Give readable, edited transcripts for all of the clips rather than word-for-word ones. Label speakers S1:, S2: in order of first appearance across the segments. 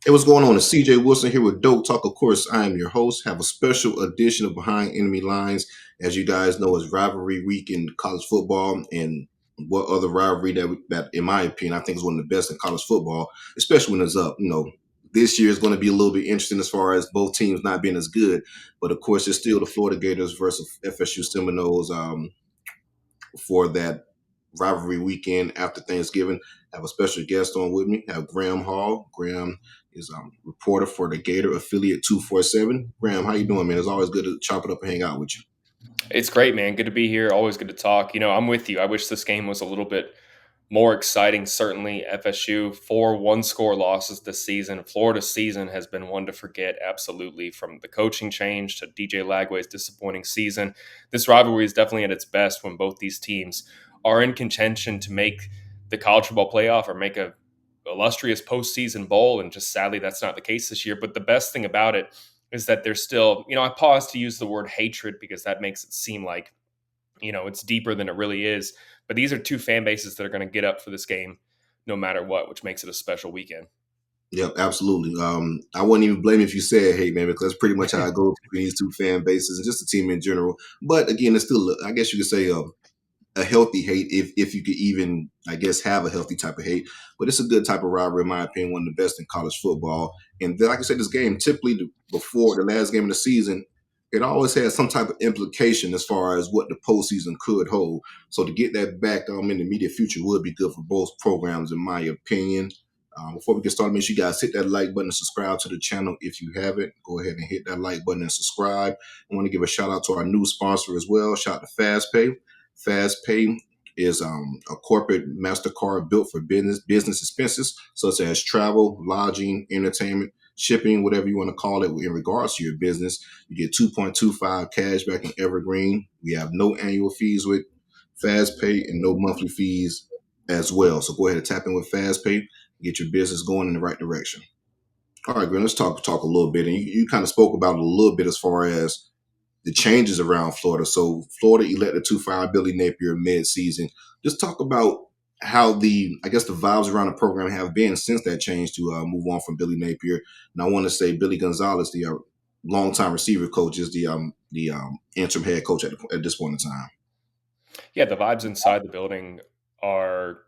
S1: Hey, what's going on? It's CJ Wilson here with Dope Talk. Of course, I am your host. Have a special edition of Behind Enemy Lines. As you guys know, it's rivalry week in college football, and what other rivalry that, in my opinion, I think is one of the best in college football, especially when it's up. This year is going to be a little bit interesting as far as both teams not being as good, but of course, it's still the Florida Gators versus FSU Seminoles. For that rivalry weekend after Thanksgiving. I have a special guest on with me. I have Graham Hall. Graham is reporter for the Gator affiliate 247. Graham, how you doing, man? It's always good to chop it up and hang out with you.
S2: It's great, man. Good to be here. Always good to talk. I'm with you. I wish this game was a little bit more exciting. Certainly, FSU, 4 one-score losses this season. Florida's season has been one to forget, absolutely, from the coaching change to DJ Lagway's disappointing season. This rivalry is definitely at its best when both these teams are in contention to make the college football playoff or make a illustrious postseason bowl. And just sadly, that's not the case this year. But the best thing about it is that there's still, I pause to use the word hatred because that makes it seem like, it's deeper than it really is. But these are two fan bases that are going to get up for this game no matter what, which makes it a special weekend.
S1: Yep, absolutely. I wouldn't even blame if you said "Hey, man," because that's pretty much how I go between these two fan bases and just the team in general. But again, it's still, I guess you could say, a healthy hate, if you could even, I guess, have a healthy type of hate. But it's a good type of rivalry, in my opinion, one of the best in college football. And then, like I said, this game typically before the last game of the season, it always has some type of implication as far as what the postseason could hold. So to get that back in the immediate future would be good for both programs, in my opinion. Before we get started, make sure you guys hit that like button and subscribe to the channel if you haven't. Go ahead and hit that like button and subscribe. I want to give a shout out to our new sponsor as well. Shout out to FastPay. FastPay is a corporate MasterCard built for business expenses such as travel, lodging, entertainment, shipping, whatever you want to call it in regards to your business. You get 2.25 cashback in Evergreen. We have no annual fees with FastPay and no monthly fees as well. So go ahead and tap in with FastPay, get your business going in the right direction. All right, Glenn, let's talk a little bit. And you kind of spoke about it a little bit as far as the changes around Florida. So Florida elected to fire Billy Napier mid-season. Just talk about how I guess the vibes around the program have been since that change to move on from Billy Napier. And I want to say Billy Gonzalez, the longtime receiver coach, is the interim head coach at this point in time.
S2: Yeah, the vibes inside the building are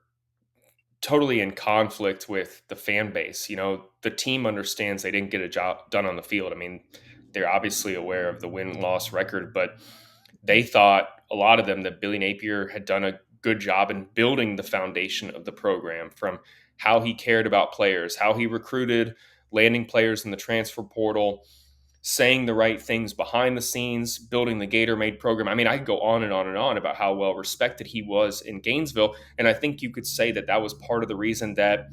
S2: totally in conflict with the fan base. The team understands they didn't get a job done on the field. I mean, they're obviously aware of the win-loss record, but they thought, a lot of them, that Billy Napier had done a good job in building the foundation of the program, from how he cared about players, how he recruited, landing players in the transfer portal, saying the right things behind the scenes, building the Gator Made program. I mean, I could go on and on and on about how well respected he was in Gainesville. And I think you could say that that was part of the reason that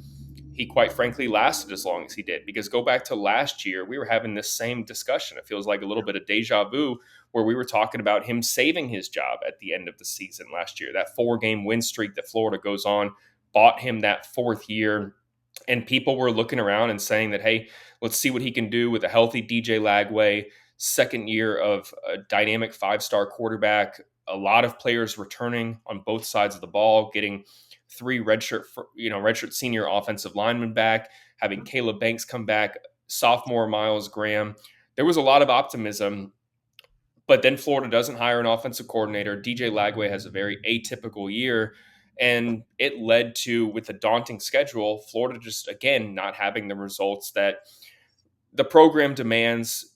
S2: he, quite frankly, lasted as long as he did. Because go back to last year, we were having this same discussion. It feels like a little bit of deja vu, where we were talking about him saving his job at the end of the season last year. That 4-game win streak that Florida goes on bought him that fourth year. And people were looking around and saying that, hey, let's see what he can do with a healthy DJ Lagway, second year of a dynamic 5-star quarterback, a lot of players returning on both sides of the ball, getting 3 redshirt senior offensive linemen back, having Caleb Banks come back, sophomore Miles Graham. There was a lot of optimism, but then Florida doesn't hire an offensive coordinator. DJ Lagway has a very atypical year, and it led to, with a daunting schedule, Florida just, again, not having the results that the program demands.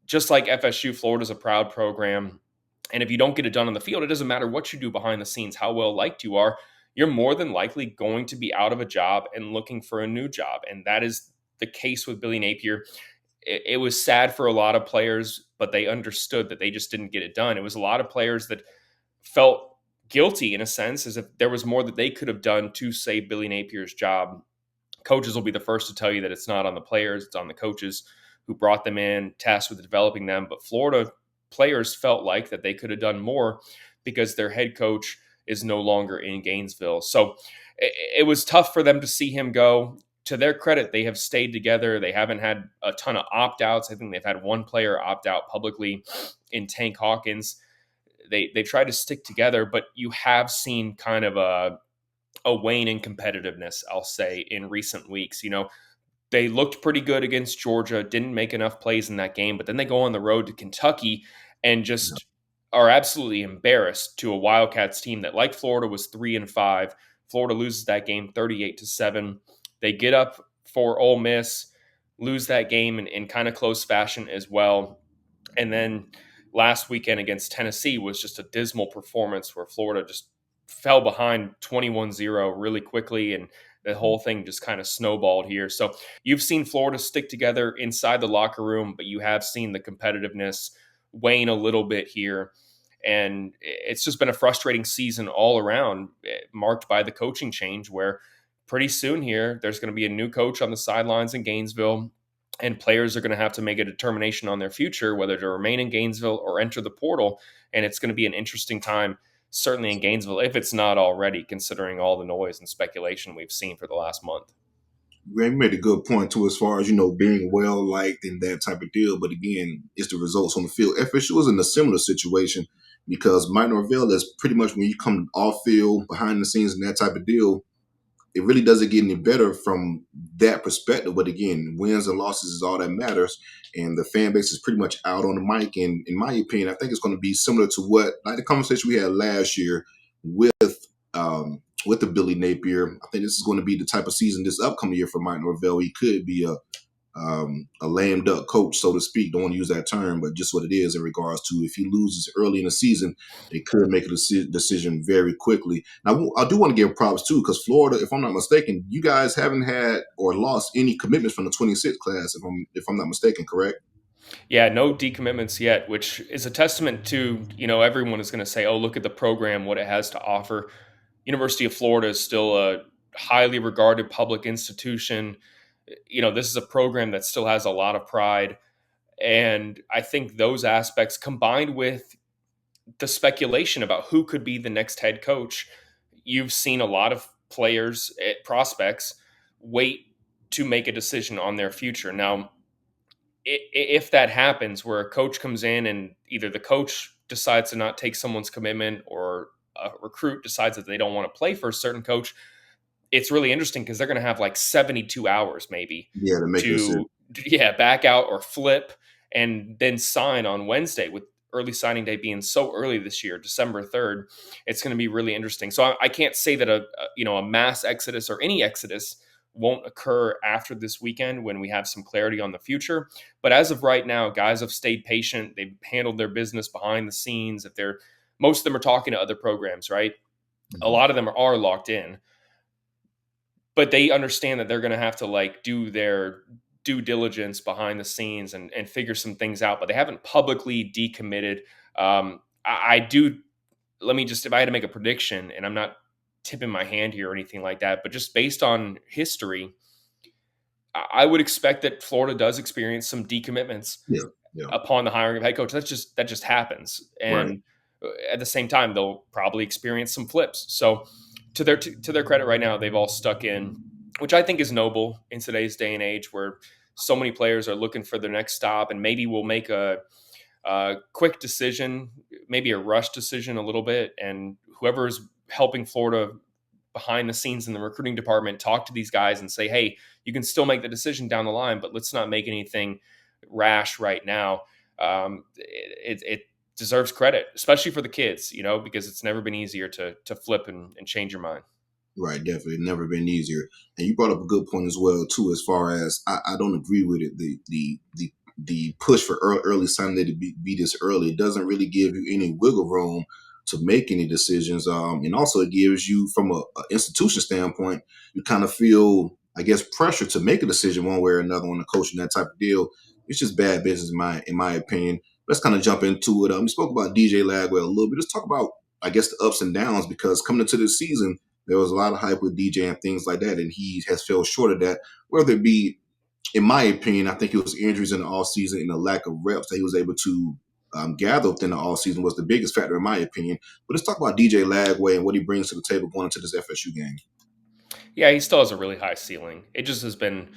S2: Just like FSU, Florida's a proud program. And if you don't get it done on the field, it doesn't matter what you do behind the scenes, how well liked you are, you're more than likely going to be out of a job and looking for a new job. And that is the case with Billy Napier. It was sad for a lot of players, but they understood that they just didn't get it done. It was a lot of players that felt guilty, in a sense, as if there was more that they could have done to save Billy Napier's job. Coaches will be the first to tell you that it's not on the players, it's on the coaches who brought them in, tasked with developing them. But Florida players felt like that they could have done more because their head coach is no longer in Gainesville. So it was tough for them to see him go. To their credit, they have stayed together. They haven't had a ton of opt-outs. I think they've had one player opt out publicly in Tank Hawkins. They tried to stick together, but you have seen kind of a wane in competitiveness, I'll say, in recent weeks. They looked pretty good against Georgia, didn't make enough plays in that game, but then they go on the road to Kentucky and
S1: Yeah.
S2: just are absolutely embarrassed to a Wildcats team that, like Florida, was 3-5. Florida loses that game 38-7. They get up for Ole Miss, lose that game in kind of close fashion as well. And then last weekend against Tennessee was just a dismal performance where Florida just fell behind 21-0 really quickly, and the whole thing just kind of snowballed here. So you've seen Florida stick together inside the locker room, but you have seen the competitiveness wane a little bit here. And it's just been a frustrating season all around, marked by the coaching change where pretty soon here there's going to be a new coach on the sidelines in Gainesville, and players are going to have to make a determination on their future, whether to remain in Gainesville or enter the portal. And it's going to be an interesting time, certainly in Gainesville, if it's not already, considering all the noise and speculation we've seen for the last month.
S1: Graham made a good point too, as far as being well liked and that type of deal. But again, it's the results on the field. FSU was in a similar situation because Mike Norvell is pretty much when you come off field, behind the scenes, and that type of deal. It really doesn't get any better from that perspective. But again, wins and losses is all that matters, and the fan base is pretty much out on the mic. And in my opinion, I think it's going to be similar to what like the conversation we had last year with with the Billy Napier. I think this is going to be the type of season this upcoming year for Mike Norvell. He could be a lame duck coach, so to speak. Don't want to use that term, but just what it is in regards to if he loses early in the season, they could make a decision very quickly. Now, I do want to give props too, because Florida, if I'm not mistaken, you guys haven't had or lost any commitments from the 26 class, if I'm not mistaken, correct?
S2: Yeah, no decommitments yet, which is a testament to, everyone is going to say, oh, look at the program, what it has to offer. University of Florida is still a highly regarded public institution. This is a program that still has a lot of pride. And I think those aspects combined with the speculation about who could be the next head coach, you've seen a lot of players, prospects, wait to make a decision on their future. Now, if that happens, where a coach comes in and either the coach decides to not take someone's commitment or a recruit decides that they don't want to play for a certain coach, it's really interesting because they're going to have like 72 hours maybe
S1: Yeah, to make a decision.
S2: to back out or flip and then sign on Wednesday, with early signing day being so early this year, December 3rd. It's going to be really interesting. So I can't say that a mass exodus or any exodus won't occur after this weekend when we have some clarity on the future. But as of right now, guys have stayed patient. They've handled their business behind the scenes. Most of them are talking to other programs, right? A
S1: Mhm.
S2: lot of them are locked in, but they understand that they're going to have to like do their due diligence behind the scenes and figure some things out, but they haven't publicly decommitted. I do, let me just, if I had to make a prediction, and I'm not tipping my hand here or anything like that, but just based on history, I would expect that Florida does experience some decommitments
S1: Yeah, yeah,
S2: upon the hiring of head coach. That just happens,
S1: right.
S2: and at the same time, they'll probably experience some flips. So, to their credit, right now, they've all stuck in, which I think is noble in today's day and age, where so many players are looking for their next stop, and maybe will make a quick decision, maybe a rush decision, a little bit, and whoever is helping Florida behind the scenes in the recruiting department talk to these guys and say, hey, you can still make the decision down the line, but let's not make anything rash right now. It deserves credit, especially for the kids, because it's never been easier to flip and change your mind.
S1: Right, definitely. Never been easier. And you brought up a good point as well, too, as far as I don't agree with it. The push for early Sunday to be this early, it doesn't really give you any wiggle room to make any decisions. And also it gives you, from a institution standpoint, you kind of feel, I guess, pressure to make a decision one way or another on the coach and that type of deal. It's just bad business in my opinion. Let's kind of jump into it. We spoke about DJ Lagway a little bit. Let's talk about, I guess, the ups and downs, because coming into this season, there was a lot of hype with DJ and things like that, and he has fell short of that. Whether it be, in my opinion, I think it was injuries in the off season and the lack of reps that he was able to gather within the off season was the biggest factor, in my opinion. But let's talk about DJ Lagway and what he brings to the table going into this FSU game.
S2: Yeah, he still has a really high ceiling. It just has been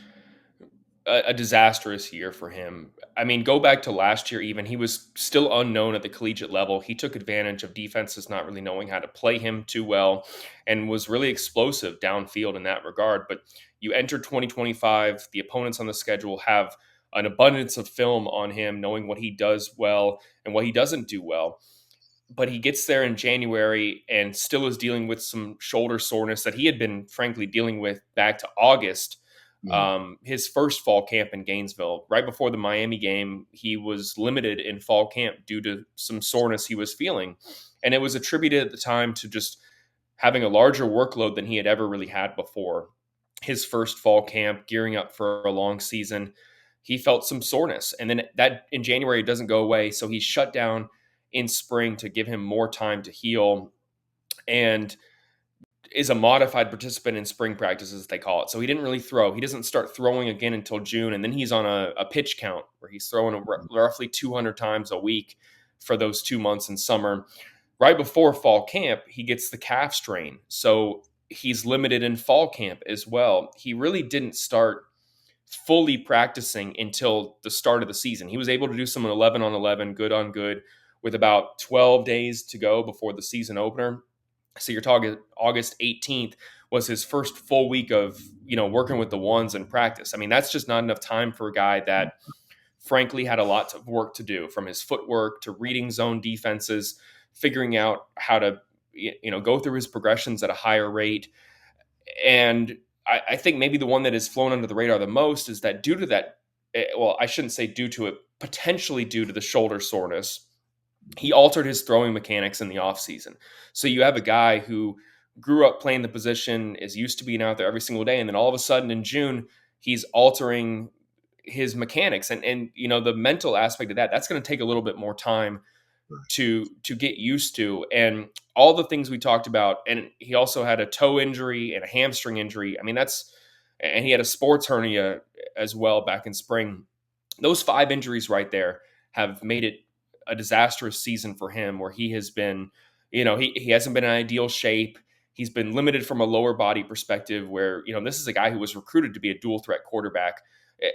S2: a disastrous year for him. I mean, go back to last year, even he was still unknown at the collegiate level. He took advantage of defenses not really knowing how to play him too well and was really explosive downfield in that regard. But you enter 2025, the opponents on the schedule have an abundance of film on him, knowing what he does well and what he doesn't do well. But he gets there in January and still is dealing with some shoulder soreness that he had been, frankly, dealing with back to August.
S1: Mm.
S2: His first fall camp in Gainesville, right before the Miami game, he was limited in fall camp due to some soreness he was feeling. And it was attributed at the time to just having a larger workload than he had ever really had before. His first fall camp, gearing up for a long season, he felt some soreness. And then that in January it doesn't go away. So he's shut down in spring to give him more time to heal, and is a modified participant in spring practices, as they call it. So he didn't really throw. He doesn't start throwing again until June, and then he's on a pitch count where he's throwing roughly 200 times a week for those 2 months in summer. Right before fall camp, he gets the calf strain, so he's limited in fall camp as well. He really didn't start fully practicing until the start of the season. He was able to do some 11 on 11, good on good, with about 12 days to go before the season opener. So you're talking August 18th was his first full week of, working with the ones in practice. I mean, that's just not enough time for a guy that frankly had a lot of work to do, from his footwork to reading zone defenses, figuring out how to, go through his progressions at a higher rate. And I think maybe the one that has flown under the radar the most is that due to that, well, I shouldn't say due to it, potentially due to the shoulder soreness, he altered his throwing mechanics in the offseason. So you have a guy who grew up playing the position, is used to being out there every single day, and then all of a sudden in June, he's altering his mechanics. And the mental aspect of that's going to take a little bit more time to get used to. And all the things we talked about, and he also had a toe injury and a hamstring injury. I mean, and he had a sports hernia as well back in spring. Those 5 injuries right there have made it a disastrous season for him, where he has been, he hasn't been in ideal shape. He's been limited from a lower body perspective, where, this is a guy who was recruited to be a dual threat quarterback.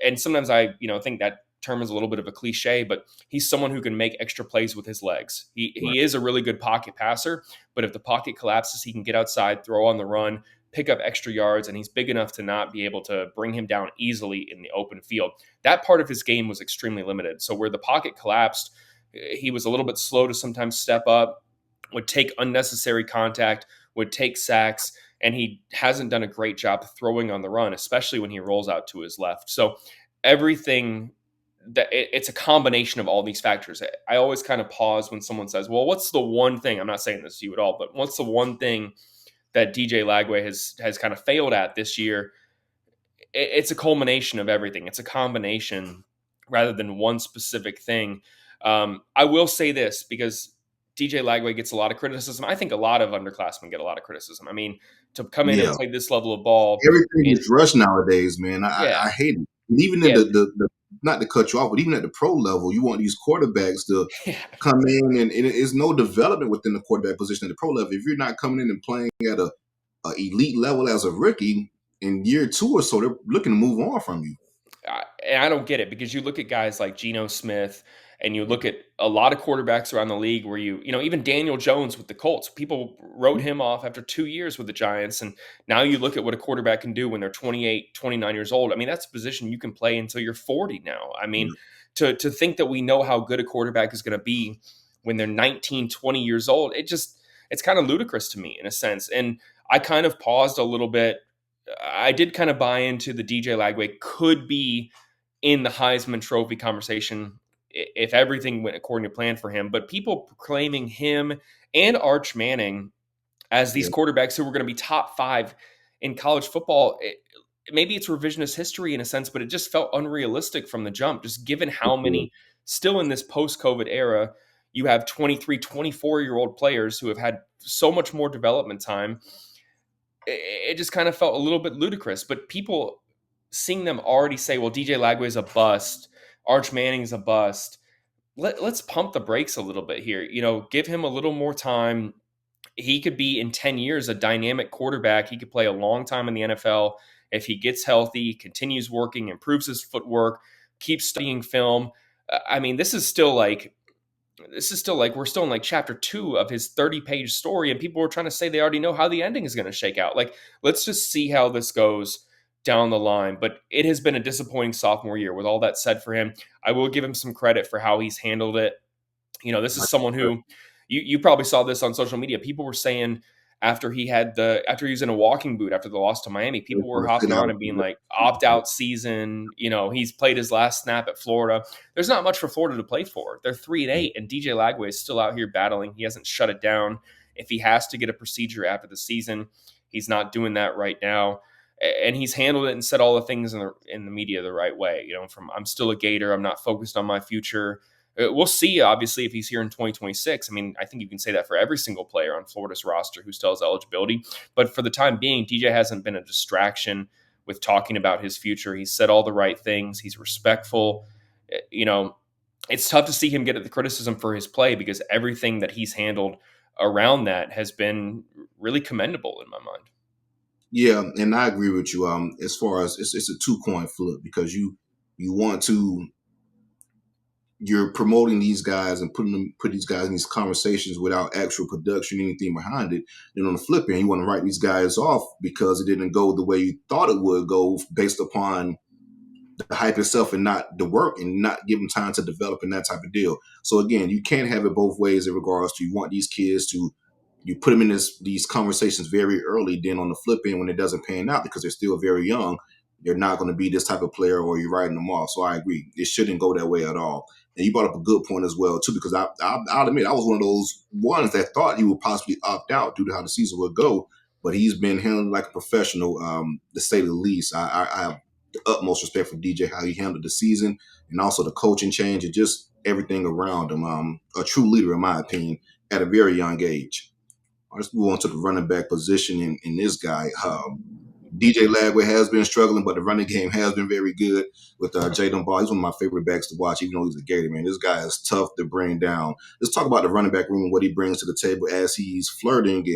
S2: And sometimes I, think that term is a little bit of a cliche, but he's someone who can make extra plays with his legs. He is a really good pocket passer, but if the pocket collapses, he can get outside, throw on the run, pick up extra yards, and he's big enough to not be able to bring him down easily in the open field. That part of his game was extremely limited. So where the pocket collapsed, he was a little bit slow to sometimes step up, would take unnecessary contact, would take sacks, and he hasn't done a great job throwing on the run, especially when he rolls out to his left. So everything it's a combination of all these factors. I always kind of pause when someone says, well, what's the one thing, I'm not saying this to you at all, but what's the one thing that DJ Lagway has kind of failed at this year? It's a culmination of everything. It's a combination rather than one specific thing. I will say this, because DJ Lagway gets a lot of criticism. I think a lot of underclassmen get a lot of criticism. I mean, to come in and
S1: Yeah,
S2: play this level of ball,
S1: everything
S2: and
S1: is rushed nowadays, man.
S2: yeah,
S1: I hate it. And even in
S2: yeah,
S1: the not to cut you off, but even at the pro level, you want these quarterbacks to
S2: yeah.
S1: come in, and it's no development within the quarterback position at the pro level. If you're not coming in and playing at a elite level as a rookie, in year 2 or so, they're looking to move on from you.
S2: And I don't get it, because you look at guys like Geno Smith, and you look at a lot of quarterbacks around the league where even Daniel Jones with the Colts, people wrote him off after 2 years with the Giants. And now you look at what a quarterback can do when they're 28, 29 years old. I mean, that's a position you can play until you're 40 now. I mean, to think that we know how good a quarterback is going to be when they're 19, 20 years old, it's kind of ludicrous to me in a sense. And I kind of paused a little bit. I did kind of buy into the DJ Lagway could be in the Heisman Trophy conversation if everything went according to plan for him. But people proclaiming him and Arch Manning as these
S1: Yeah,
S2: quarterbacks who were going to be top 5 in college football, maybe it's revisionist history in a sense, but it just felt unrealistic from the jump, just given how many, still in this post-COVID era, you have 23, 24-year-old players who have had so much more development time. It just kind of felt a little bit ludicrous. But people seeing them already say, well, DJ Lagway is a bust, Arch Manning's a bust. Let's pump the brakes a little bit here. Give him a little more time. He could be in 10 years a dynamic quarterback. He could play a long time in the NFL if he gets healthy, continues working, improves his footwork, keeps studying film. I mean, this is still like we're still in like chapter 2 of his 30-page story, and people were trying to say they already know how the ending is going to shake out. Like, let's just see how this goes down the line. But it has been a disappointing sophomore year. With all that said for him, I will give him some credit for how he's handled it. This is someone who you probably saw this on social media. People were saying after he was in a walking boot after the loss to Miami, people were hopping on and being like, opt out season. He's played his last snap at Florida. There's not much for Florida to play for. They're 3-8, and DJ Lagway is still out here battling. He hasn't shut it down. If he has to get a procedure after the season, he's not doing that right now. And he's handled it and said all the things in the media the right way. From I'm still a Gator. I'm not focused on my future. We'll see, obviously, if he's here in 2026. I mean, I think you can say that for every single player on Florida's roster who still has eligibility. But for the time being, DJ hasn't been a distraction with talking about his future. He's said all the right things. He's respectful. It's tough to see him get the criticism for his play because everything that he's handled around that has been really commendable in my mind.
S1: Yeah, and I agree with you. As far as it's a two-coin flip because you want to you're promoting these guys and put these guys in these conversations without actual production, anything behind it. Then on the flip end, you want to write these guys off because it didn't go the way you thought it would go based upon the hype itself and not the work and not give them time to develop and that type of deal. So again, you can't have it both ways in regards to you want these kids to you put them in these conversations very early. Then on the flip end, when it doesn't pan out because they're still very young, they're not going to be this type of player or you're writing them off. So I agree. It shouldn't go that way at all. And you brought up a good point as well, too, because I'll admit I was one of those ones that thought he would possibly opt out due to how the season would go. But he's been handled like a professional, to say the least. I have the utmost respect for DJ, how he handled the season and also the coaching change and just everything around him. A true leader, in my opinion, at a very young age. Let's move on to the running back position in this guy. DJ Lagway has been struggling, but the running game has been very good with Jaden Ball. He's one of my favorite backs to watch, even though he's a Gator, man. This guy is tough to bring down. Let's talk about the running back room and what he brings to the table as he's flirting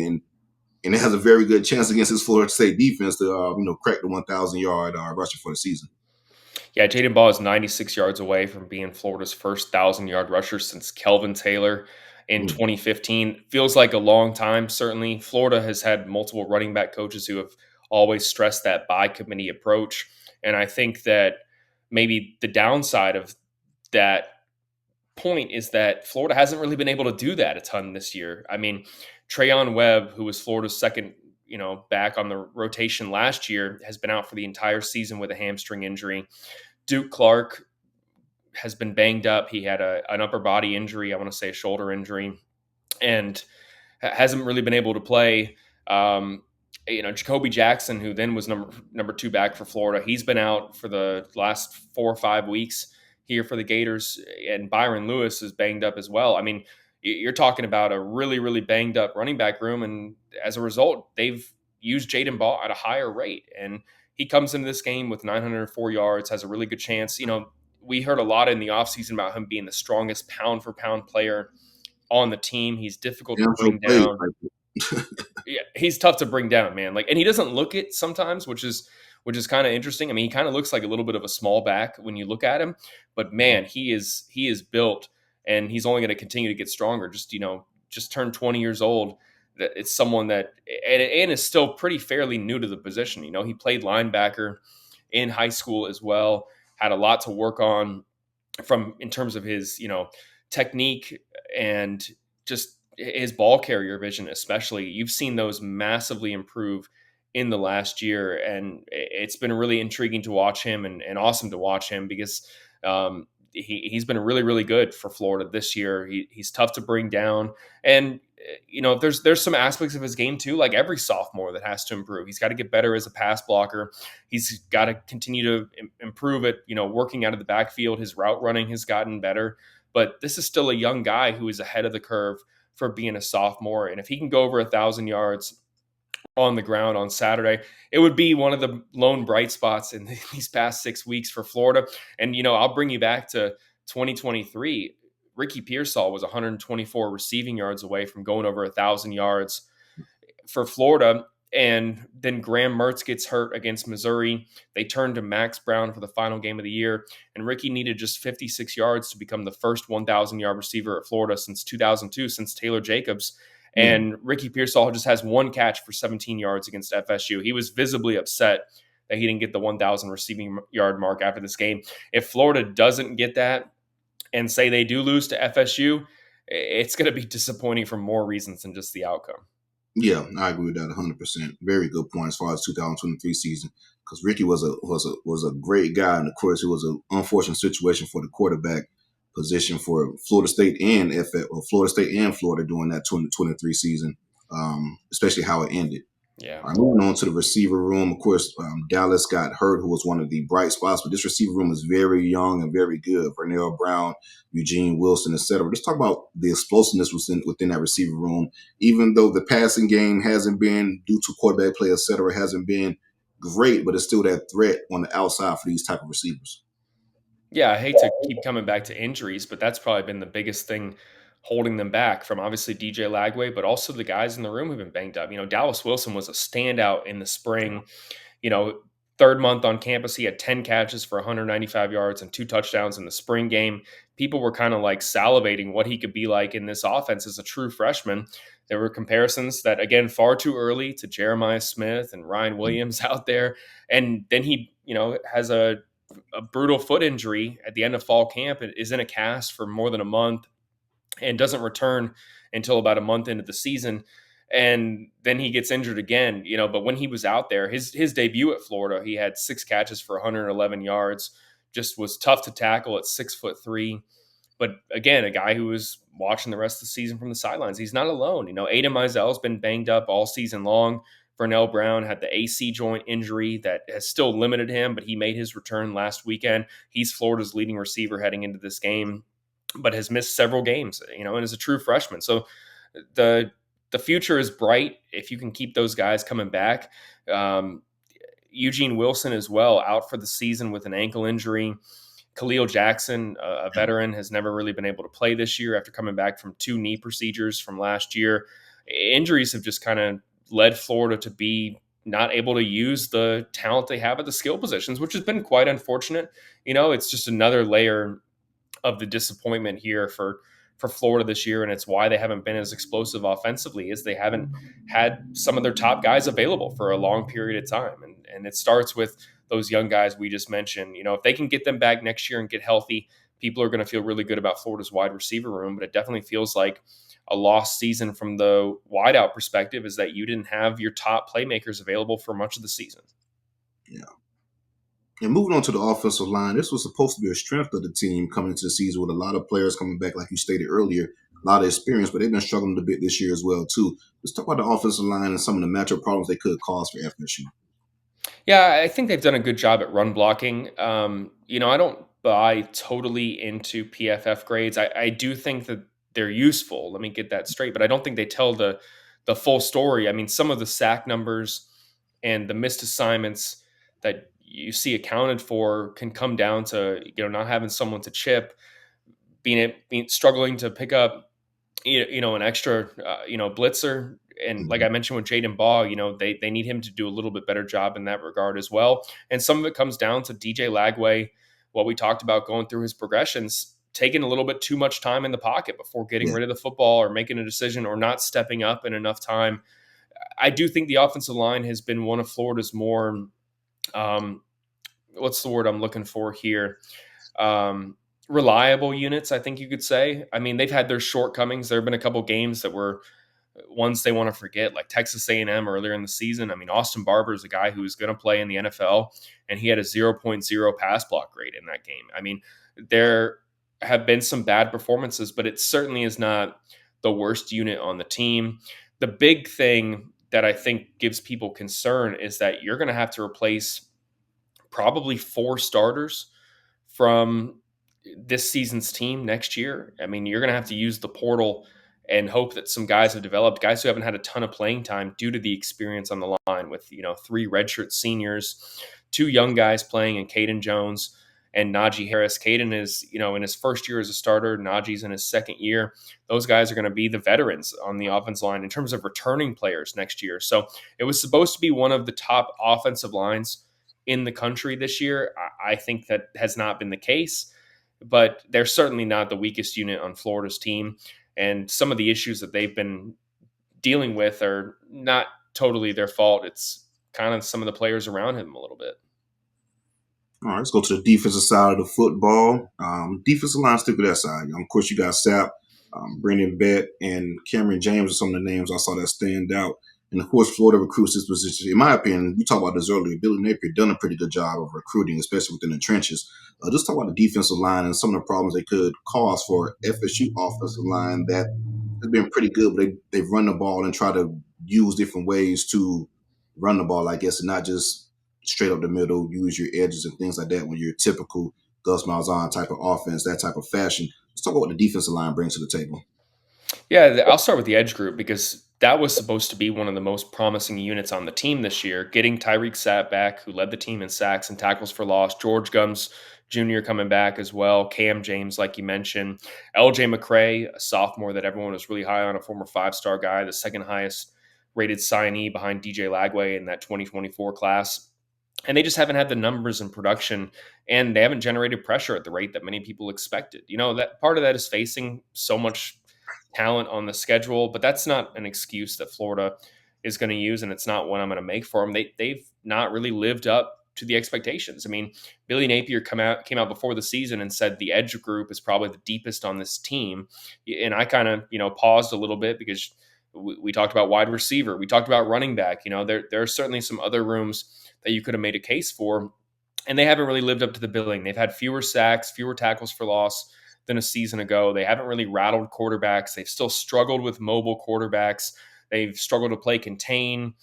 S1: and it has a very good chance against his Florida State defense to crack the 1,000-yard rusher for the season.
S2: Yeah, Jaden Ball is 96 yards away from being Florida's first 1,000-yard rusher since Kelvin Taylor in 2015. Feels like a long time, certainly. Florida has had multiple running back coaches who have always stressed that by committee approach. And I think that maybe the downside of that point is that Florida hasn't really been able to do that a ton this year. I mean, Trayon Webb, who was Florida's second, back on the rotation last year, has been out for the entire season with a hamstring injury. Duke Clark has been banged up. He had an upper body injury, I want to say a shoulder injury, and hasn't really been able to play. Jacoby Jackson, who then was number 2 back for Florida, he's been out for the last 4 or 5 weeks here for the Gators, and Byron Lewis is banged up as well. I mean, you're talking about a really, really banged up running back room, and as a result, they've used Jaden Ball at a higher rate, and he comes into this game with 904 yards, has a really good chance. We heard a lot in the offseason about him being the strongest pound-for-pound player on the team. He's difficult to bring down. Yeah, he's tough to bring down, man. And he doesn't look it sometimes, which is kind of interesting. I mean, he kind of looks like a little bit of a small back when you look at him, but man, he is built, and he's only going to continue to get stronger. Just turned 20 years old. It's someone that and is still pretty fairly new to the position. He played linebacker in high school as well. Had a lot to work on in terms of his technique and just his ball carrier vision, especially. You've seen those massively improve in the last year, and it's been really intriguing to watch him and awesome to watch him because he's been really, really good for Florida this year. He's tough to bring down, and there's some aspects of his game too, like every sophomore, that has to improve. He's got to get better as a pass blocker. He's got to continue to improve it, working out of the backfield. His route running has gotten better, but this is still a young guy who is ahead of the curve for being a sophomore. And if he can go over 1,000 yards on the ground on Saturday, it would be one of the lone bright spots in these past 6 weeks for Florida. And, I'll bring you back to 2023. Ricky Pearsall was 124 receiving yards away from going over 1,000 yards for Florida. And then Graham Mertz gets hurt against Missouri. They turn to Max Brown for the final game of the year. And Ricky needed just 56 yards to become the first 1,000-yard receiver at Florida since 2002, since Taylor Jacobs.
S1: Yeah.
S2: And Ricky Pearsall just has one catch for 17 yards against FSU. He was visibly upset that he didn't get the 1,000 receiving yard mark after this game. If Florida doesn't get that and say they do lose to FSU, it's going to be disappointing for more reasons than just the outcome.
S1: Yeah, I agree with that 100%. Very good point as far as 2023 season, because Ricky was a great guy, and of course it was an unfortunate situation for the quarterback position for Florida State and Florida State and Florida during that 2023 season, especially how it ended.
S2: Yeah.
S1: All right, moving on to the receiver room. Of course, Dallas got hurt, who was one of the bright spots, but this receiver room is very young and very good. Vernell Brown, Eugene Wilson, etc. Let's talk about the explosiveness within that receiver room. Even though the passing game hasn't been, due to quarterback play, etc., hasn't been great, but it's still that threat on the outside for these type of receivers.
S2: Yeah, I hate to keep coming back to injuries, but that's probably been the biggest thing holding them back from obviously DJ Lagway, but also the guys in the room who've been banged up. Dallas Wilson was a standout in the spring. Third month on campus, he had 10 catches for 195 yards and 2 touchdowns in the spring game. People were kind of like salivating what he could be like in this offense as a true freshman. There were comparisons that, again, far too early to Jeremiah Smith and Ryan Williams out there. And then he, has a brutal foot injury at the end of fall camp. It is in a cast for more than a month and doesn't return until about a month into the season. And then he gets injured again, but when he was out there, his debut at Florida, he had 6 catches for 111 yards, just was tough to tackle at 6'3". But again, a guy who was watching the rest of the season from the sidelines. He's not alone. Aiden Mizell's been banged up all season long. Vernell Brown had the AC joint injury that has still limited him, but he made his return last weekend. He's Florida's leading receiver heading into this game, but has missed several games, and is a true freshman. So the future is bright if you can keep those guys coming back. Eugene Wilson as well, out for the season with an ankle injury. Khalil Jackson, a veteran, has never really been able to play this year after coming back from 2 knee procedures from last year. Injuries have just kind of led Florida to be not able to use the talent they have at the skill positions, which has been quite unfortunate. It's just another layer of the disappointment here for Florida this year, and it's why they haven't been as explosive offensively, is they haven't had some of their top guys available for a long period of time. And it starts with those young guys we just mentioned. If they can get them back next year and get healthy, people are going to feel really good about Florida's wide receiver room. But it definitely feels like a lost season from the wideout perspective, is that you didn't have your top playmakers available for much of the season.
S1: Yeah. And moving on to the offensive line, this was supposed to be a strength of the team coming into the season, with a lot of players coming back, like you stated earlier, a lot of experience, but they've been struggling a bit this year as well, too. Let's talk about the offensive line and some of the matchup problems they could cause for FSU.
S2: Yeah, I think they've done a good job at run blocking. I don't buy totally into PFF grades. I do think that they're useful. Let me get that straight. But I don't think they tell the full story. I mean, some of the sack numbers and the missed assignments that you see accounted for can come down to not having someone to chip, being struggling to pick up an extra blitzer. And like I mentioned with Jaden Baugh, they need him to do a little bit better job in that regard as well. And some of it comes down to DJ Lagway, what we talked about going through his progressions, taking a little bit too much time in the pocket before getting rid of the football or making a decision or not stepping up in enough time. I do think the offensive line has been one of Florida's more, what's the word I'm looking for here? Reliable units, I think you could say. I mean, they've had their shortcomings. There have been a couple games that were ones they want to forget, like Texas A&M earlier in the season. I mean, Austin Barber is a guy who's going to play in the NFL, and he had a 0.0 pass block grade in that game. I mean, there have been some bad performances, but it certainly is not the worst unit on the team. The big thing that I think gives people concern is that you're going to have to replace probably 4 starters from this season's team next year. I mean, you're going to have to use the portal and hope that some guys have developed, guys who haven't had a ton of playing time due to the experience on the line with, 3 redshirt seniors, 2 young guys playing in Caden Jones. and Najee Harris. Caden is, in his first year as a starter. Najee's in his second year. Those guys are going to be the veterans on the offensive line in terms of returning players next year. So it was supposed to be one of the top offensive lines in the country this year. I think that has not been the case, but they're certainly not the weakest unit on Florida's team. And some of the issues that they've been dealing with are not totally their fault. It's kind of some of the players around him a little bit.
S1: All right, let's go to the defensive side of the football. Defensive line, stick with that side. Of course, you got Sapp, Brendan Bett, and Cameron James are some of the names I saw that stand out. And of course, Florida recruits this position. In my opinion, we talked about this earlier. Billy Napier done a pretty good job of recruiting, especially within the trenches. Just talk about the defensive line and some of the problems they could cause for FSU offensive line that has been pretty good, but they've run the ball and try to use different ways to run the ball, I guess, and not just straight up the middle, use your edges and things like that when you're a typical Gus Malzahn type of offense, that type of fashion. Let's talk about what the defensive line brings to the table.
S2: Yeah, I'll start with the edge group because that was supposed to be one of the most promising units on the team this year. Getting Tyreek Sapp back, who led the team in sacks and tackles for loss. George Gums Jr. coming back as well. Cam James, like you mentioned. LJ McCray, a sophomore that everyone was really high on, a former 5-star guy, the second highest rated signee behind DJ Lagway in that 2024 class. And they just haven't had the numbers and production, and they haven't generated pressure at the rate that many people expected. That part of that is facing so much talent on the schedule, but that's not an excuse that Florida is going to use, and it's not one I'm going to make for them. They've not really lived up to the expectations. I mean, Billy Napier came out before the season and said the edge group is probably the deepest on this team, and I kind of paused a little bit because we talked about wide receiver, we talked about running back. There are certainly some other rooms that you could have made a case for, and they haven't really lived up to the billing. They've had fewer sacks, fewer tackles for loss than a season ago. They haven't really rattled quarterbacks. They've still struggled with mobile quarterbacks. They've struggled to play contain.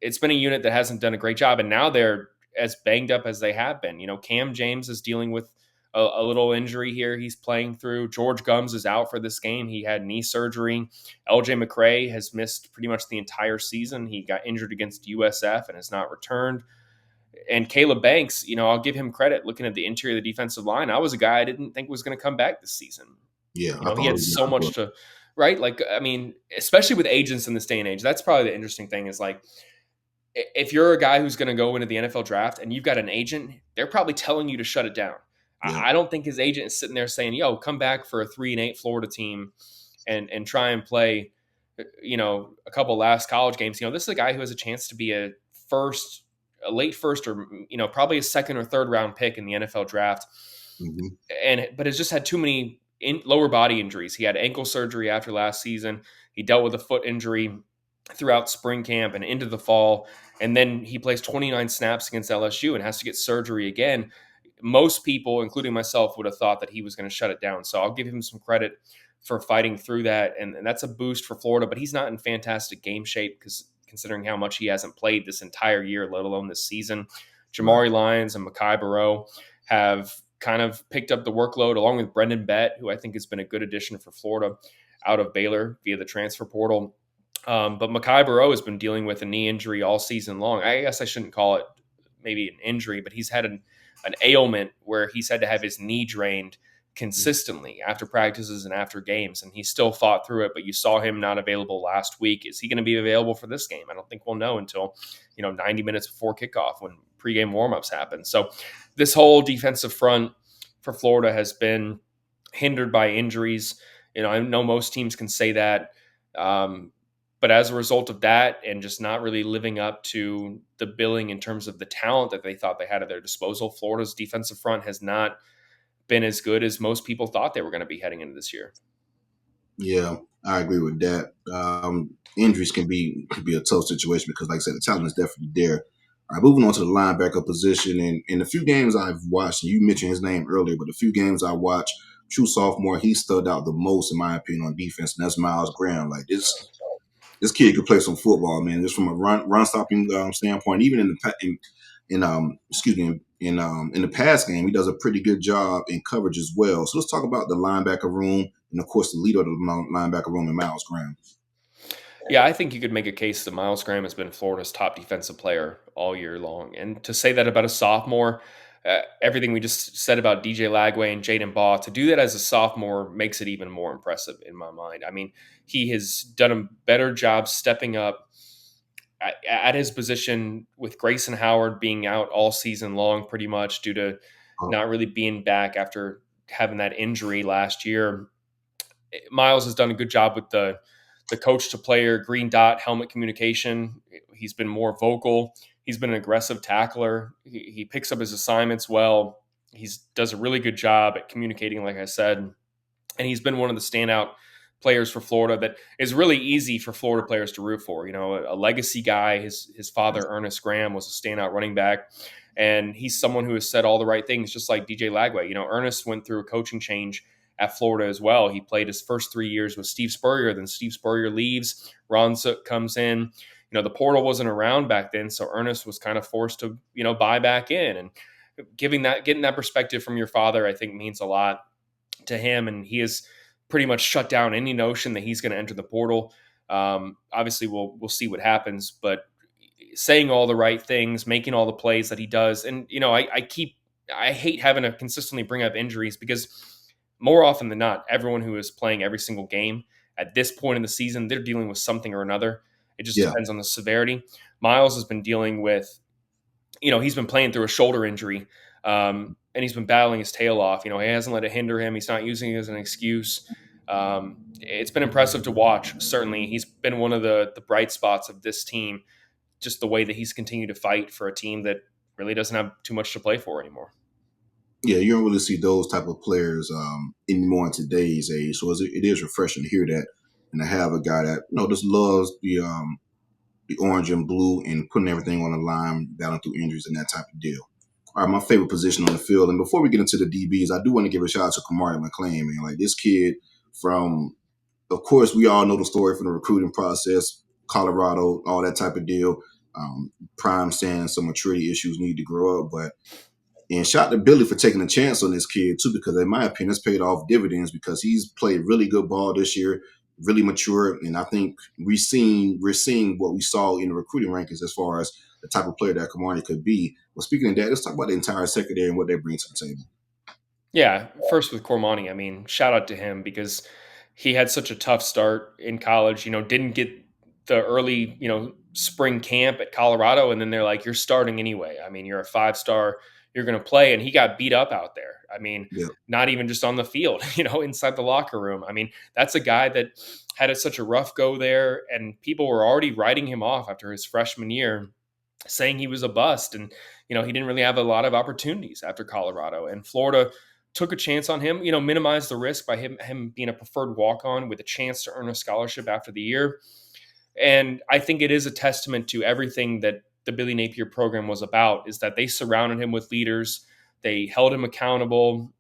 S2: It's been a unit that hasn't done a great job, and now they're as banged up as they have been. Cam James is dealing with a little injury here he's playing through. George Gums is out for this game. He had knee surgery. LJ McCray has missed pretty much the entire season. He got injured against USF and has not returned. And Caleb Banks, I'll give him credit looking at the interior of the defensive line. I was a guy I didn't think was going to come back this season.
S1: Yeah, I
S2: He
S1: thought it
S2: had
S1: was
S2: so much
S1: good.
S2: to, right? Like, I mean, especially with agents in this day and age, that's probably the interesting thing is like, if you're a guy who's going to go into the NFL draft and you've got an agent, they're probably telling you to shut it down.
S1: Yeah.
S2: I don't think his agent is sitting there saying, yo, come back for a 3-8 Florida team and try and play, a couple last college games. This is a guy who has a chance to be a late first, or probably a second or third round pick in the NFL draft.
S1: Mm-hmm.
S2: But has just had too many lower body injuries. He had ankle surgery after last season. He dealt with a foot injury throughout spring camp and into the fall. And then he plays 29 snaps against LSU and has to get surgery again. Most people, including myself, would have thought that he was going to shut it down. So I'll give him some credit for fighting through that. And that's a boost for Florida, but he's not in fantastic game shape because considering how much he hasn't played this entire year, let alone this season. Jamari Lyons and Mekhi Barrow have kind of picked up the workload along with Brendan Bett, who I think has been a good addition for Florida out of Baylor via the transfer portal. But Mekhi Barrow has been dealing with a knee injury all season long. I guess I shouldn't call it maybe an injury, but he's had an ailment where he's had to have his knee drained consistently after practices and after games, and he still fought through it. But you saw him not available last week. Is he going to be available for this game? I don't think we'll know until 90 minutes before kickoff when pregame warmups happen. So this whole defensive front for Florida has been hindered by injuries. I know most teams can say that. But as a result of that and just not really living up to the billing in terms of the talent that they thought they had at their disposal, Florida's defensive front has not been as good as most people thought they were going to be heading into this year.
S1: Yeah, I agree with that. Injuries can be a tough situation because, like I said, the talent is definitely there. All right, moving on to the linebacker position. And in the few games I've watched, and you mentioned his name earlier, but the few games I watched, true sophomore, he stood out the most, in my opinion, on defense, and that's Miles Graham. Like this kid could play some football, man. Just from a run stopping standpoint, even in the pass game, he does a pretty good job in coverage as well. So let's talk about the linebacker room and of course the leader of the linebacker room, and Miles Graham.
S2: Yeah, I think you could make a case that Miles Graham has been Florida's top defensive player all year long. And to say that about a sophomore, everything we just said about DJ Lagway and Jaden Baugh, to do that as a sophomore makes it even more impressive in my mind. I mean, he has done a better job stepping up at his position, with Grayson Howard being out all season long pretty much due to
S1: Uh,
S2: not really being back after having that injury last year. Miles has done a good job with the coach to player green dot helmet communication. He's been more vocal. He's been an aggressive tackler. He picks up his assignments well. He does a really good job at communicating, like I said, and he's been one of the standout players for Florida that is really easy for Florida players to root for. You know, a legacy guy. His father, Ernest Graham, was a standout running back, and he's someone who has said all the right things, just like DJ Lagway. You know, Ernest went through a coaching change at Florida as well. He played his first 3 years with Steve Spurrier. Then Steve Spurrier leaves. Ron Zook comes in. You know, the portal wasn't around back then, so Ernest was kind of forced to, buy back in. And getting that perspective from your father, I think, means a lot to him, and he has pretty much shut down any notion that he's going to enter the portal. Obviously, we'll see what happens, but saying all the right things, making all the plays that he does, and I hate having to consistently bring up injuries, because more often than not, everyone who is playing every single game at this point in the season, they're dealing with something or another. It just
S1: yeah,
S2: depends on the severity. Miles has been dealing with, he's been playing through a shoulder injury, and he's been battling his tail off. He hasn't let it hinder him. He's not using it as an excuse. It's been impressive to watch. Certainly, he's been one of the bright spots of this team. Just the way that he's continued to fight for a team that really doesn't have too much to play for anymore.
S1: yeah. You don't really see those type of players anymore in today's age. So it is refreshing to hear that, and to have a guy that just loves the orange and blue and putting everything on the line, battling through injuries and that type of deal. All right, my favorite position on the field. And before we get into the DBs, I do want to give a shout out to Kamari McLean, man. Like this kid from, of course, we all know the story from the recruiting process, Colorado, all that type of deal. Prime saying some maturity issues need to grow up, but and shout out to Billy for taking a chance on this kid too, because in my opinion, it's paid off dividends because he's played really good ball this year, really mature, and I think we're seeing what we saw in the recruiting rankings as far as the type of player that Kamani could be. Well, speaking of that, let's talk about the entire secondary and what they bring to the table.
S2: Yeah, first with Cormani, I mean, shout out to him, because he had such a tough start in college. Didn't get the early, spring camp at Colorado, and then they're like, "You're starting anyway." I mean, you're a 5 star, you're going to play, and he got beat up out there. I mean,
S1: Yeah,
S2: not even just on the field, inside the locker room. I mean, that's a guy that had such a rough go there, and people were already writing him off after his freshman year, saying he was a bust, and he didn't really have a lot of opportunities after Colorado, and Florida took a chance on him, minimized the risk by him being a preferred walk-on with a chance to earn a scholarship after the year. And I think it is a testament to everything that the Billy Napier program was about, is that they surrounded him with leaders, they held him accountable,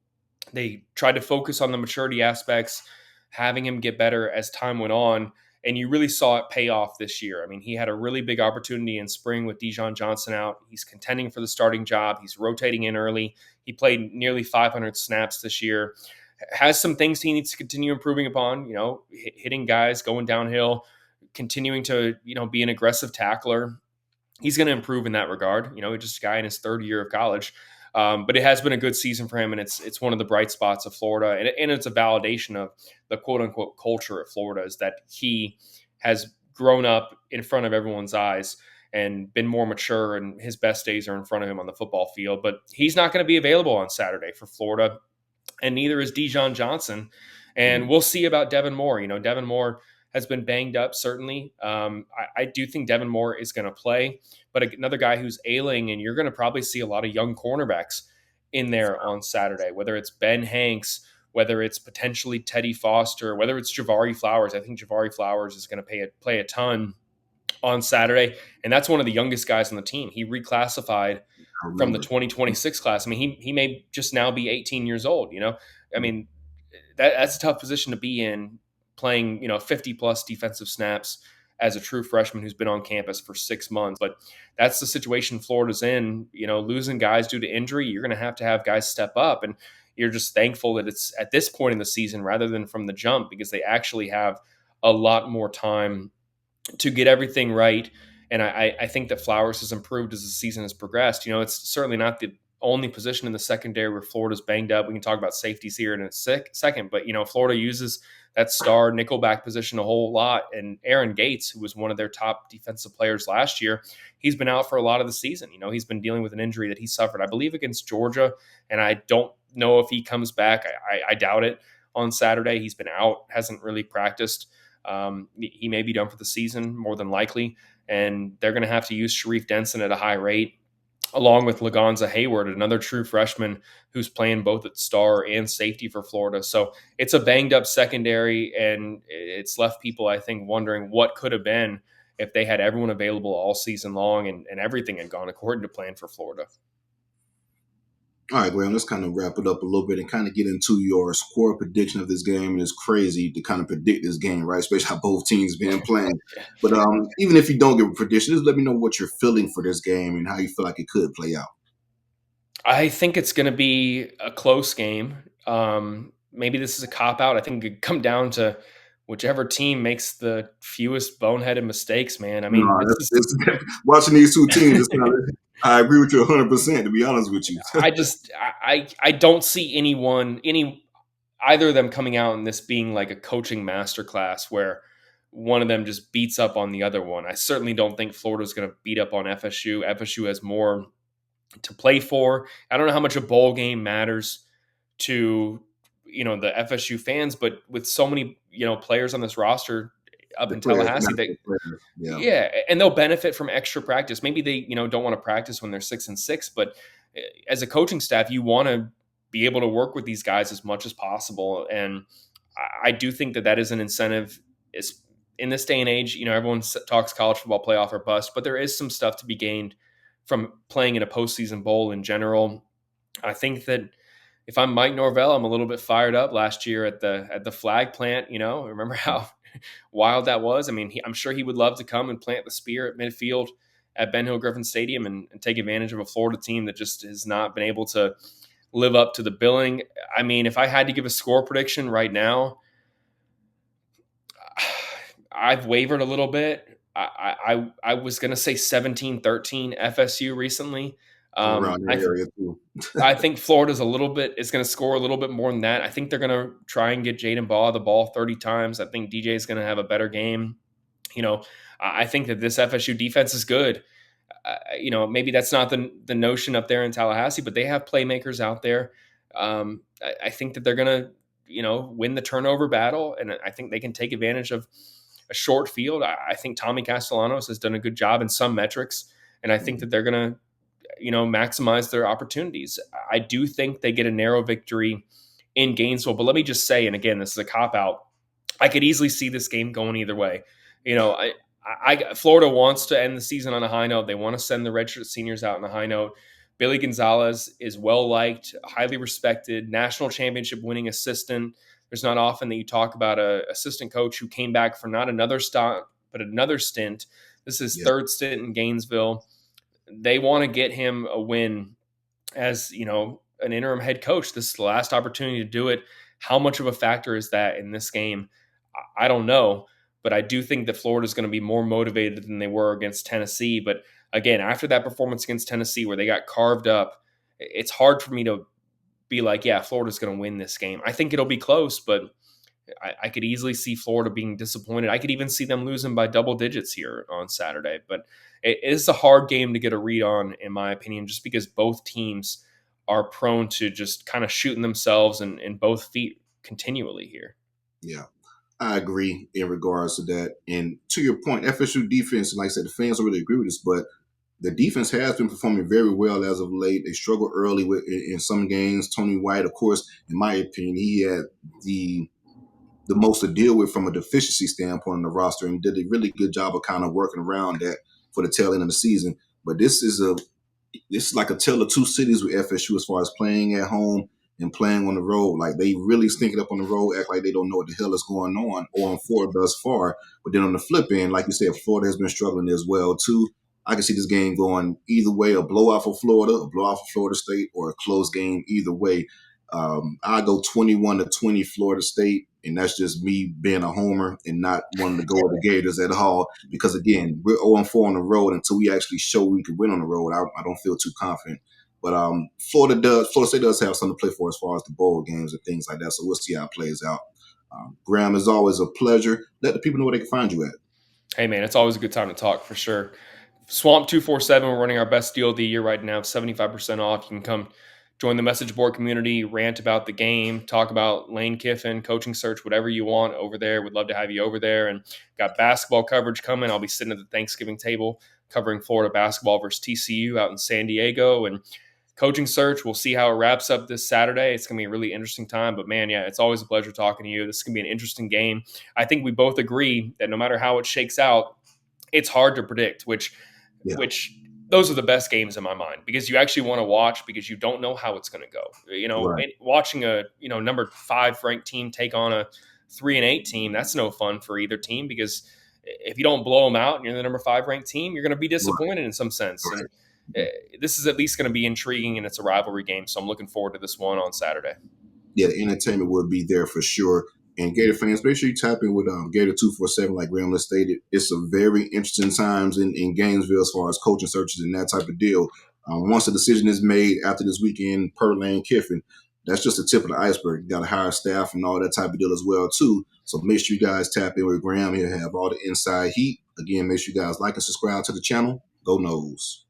S2: they tried to focus on the maturity aspects, having him get better as time went on. And you really saw it pay off this year. I mean, he had a really big opportunity in spring with Dijon Johnson out. He's contending for the starting job. He's rotating in early. He played nearly 500 snaps this year. Has some things he needs to continue improving upon, hitting guys, going downhill, continuing to, be an aggressive tackler. He's going to improve in that regard. He's just a guy in his third year of college. But it has been a good season for him, and it's one of the bright spots of Florida, and it's a validation of the quote unquote culture at Florida, is that he has grown up in front of everyone's eyes and been more mature, and his best days are in front of him on the football field. But he's not going to be available on Saturday for Florida, and neither is Dijon Johnson. And we'll see about Devin Moore. Devin Moore has been banged up, certainly. I do think Devin Moore is going to play, but another guy who's ailing, and you're going to probably see a lot of young cornerbacks in there on Saturday, whether it's Ben Hanks, whether it's potentially Teddy Foster, whether it's Javari Flowers. I think Javari Flowers is going to play a ton on Saturday, and that's one of the youngest guys on the team. He reclassified
S1: I
S2: from the
S1: remember.
S2: 2026 class. I mean, he may just now be 18 years old. I mean, that's a tough position to be in, playing 50 plus defensive snaps as a true freshman who's been on campus for 6 months. But that's the situation Florida's in. Losing guys due to injury, you're going to have guys step up, and you're just thankful that it's at this point in the season rather than from the jump, because they actually have a lot more time to get everything right. And I think that Flowers has improved as the season has progressed. It's certainly not the only position in the secondary where Florida's banged up. We can talk about safeties here in a second, but Florida uses that star nickelback position a whole lot. And Aaron Gates, who was one of their top defensive players last year, he's been out for a lot of the season. He's been dealing with an injury that he suffered, I believe, against Georgia, and I don't know if he comes back. I doubt it. On Saturday, he's been out, hasn't really practiced. He may be done for the season, more than likely, and they're going to have to use Sharif Denson at a high rate, along with Lagonza Hayward, another true freshman who's playing both at star and safety for Florida. So it's a banged up secondary, and it's left people, I think, wondering what could have been if they had everyone available all season long and everything had gone according to plan for Florida.
S1: All right, Graham, let's kind of wrap it up a little bit and kind of get into your score prediction of this game. It's crazy to kind of predict this game, right? Especially how both teams been playing. But even if you don't give a prediction, just let me know what you're feeling for this game and how you feel like it could play out.
S2: I think it's going to be a close game. Maybe this is a cop-out. I think it could come down to whichever team makes the fewest boneheaded mistakes, man. I mean,
S1: watching these two teams, I agree with you 100%, to be honest with you.
S2: I don't see either of them coming out and this being like a coaching masterclass where one of them just beats up on the other one. I certainly don't think Florida's going to beat up on FSU. FSU has more to play for. I don't know how much a bowl game matters to the FSU fans, but with so many players on this roster up in Tallahassee, yeah, and they'll benefit from extra practice. Maybe they don't want to practice when they're 6-6, but as a coaching staff, you want to be able to work with these guys as much as possible, and I do think that is an incentive. Is in this day and age, everyone talks college football playoff or bust, but there is some stuff to be gained from playing in a postseason bowl in general. I think that if I'm Mike Norvell, I'm a little bit fired up last year at the flag plant. Remember how wild that was? I mean, I'm sure he would love to come and plant the spear at midfield at Ben Hill Griffin Stadium and take advantage of a Florida team that just has not been able to live up to the billing. I mean, if I had to give a score prediction right now, I've wavered a little bit. I was going to say 17-13 FSU recently.
S1: Around the area too.
S2: I think Florida's is going to score a little bit more than that. I think they're going to try and get Jaden Baugh the ball 30 times. I think DJ is going to have a better game. I think that this FSU defense is good. Maybe that's not the notion up there in Tallahassee, but they have playmakers out there. I think that they're going to, win the turnover battle, and I think they can take advantage of a short field. I think Tommy Castellanos has done a good job in some metrics, and I think that they're going to, maximize their opportunities. I do think they get a narrow victory in Gainesville, but let me just say, and again, this is a cop-out, I could easily see this game going either way. Florida wants to end the season on a high note. They want to send the redshirt seniors out on a high note. Billy Gonzalez is well-liked, highly respected, national championship winning assistant. There's not often that you talk about an assistant coach who came back for not another stop, but another stint. This is his third stint in Gainesville. They want to get him a win as, an interim head coach. This is the last opportunity to do it. How much of a factor is that in this game? I don't know, but I do think that Florida is going to be more motivated than they were against Tennessee. But again, after that performance against Tennessee where they got carved up, it's hard for me to be like, yeah, Florida's going to win this game. I think it'll be close, but I could easily see Florida being disappointed. I could even see them losing by double digits here on Saturday. But it is a hard game to get a read on, in my opinion, just because both teams are prone to just kind of shooting themselves in both feet continually here.
S1: Yeah, I agree in regards to that. And to your point, FSU defense, like I said, the fans don't really agree with this, but the defense has been performing very well as of late. They struggled early in some games. Tony White, of course, in my opinion, he had the most to deal with from a deficiency standpoint on the roster and did a really good job of kind of working around that for the tail end of the season. But this is like a tale of two cities with FSU as far as playing at home and playing on the road. Like, they really stink it up on the road, act like they don't know what the hell is going on forward thus far. But then on the flip end, like you said, Florida has been struggling as well too. I can see this game going either way, a blowout for Florida, a blowout for Florida State, or a close game either way. I go 21-20 Florida State, and that's just me being a homer and not wanting to go with the Gators at all. Because again, we're 0-4 on the road until we actually show we can win on the road. I don't feel too confident. But Florida State does have something to play for as far as the bowl games and things like that. So we'll see how it plays out. Graham, is always a pleasure. Let the people know where they can find you at.
S2: Hey, man, it's always a good time to talk for sure. Swamp247, we're running our best deal of the year right now, 75% off. You can come join the message board community, rant about the game, talk about Lane Kiffin, coaching search, whatever you want over there. We'd love to have you over there. And got basketball coverage coming. I'll be sitting at the Thanksgiving table covering Florida basketball versus TCU out in San Diego. And coaching search, we'll see how it wraps up this Saturday. It's going to be a really interesting time. But, man, yeah, it's always a pleasure talking to you. This is going to be an interesting game. I think we both agree that no matter how it shakes out, it's hard to predict, which
S1: Yeah,
S2: those are the best games in my mind because you actually want to watch because you don't know how it's going to go.
S1: right,
S2: Watching a number 5 ranked team take on a 3-8 team, that's no fun for either team because if you don't blow them out and you're the number 5 ranked team, you're going to be
S1: right,
S2: disappointed in some sense. And
S1: right.
S2: this is at least going to be intriguing and it's a rivalry game, so I'm looking forward to this one on Saturday.
S1: Yeah, the entertainment will be there for sure. And Gator fans, make sure you tap in with Gator 247, like Graham stated. It's a very interesting times in Gainesville as far as coaching searches and that type of deal. Once a decision is made after this weekend per Lane Kiffin, that's just the tip of the iceberg. You got to hire staff and all that type of deal as well too. So make sure you guys tap in with Graham. He'll have all the inside heat. Again, make sure you guys like and subscribe to the channel. Go Noles.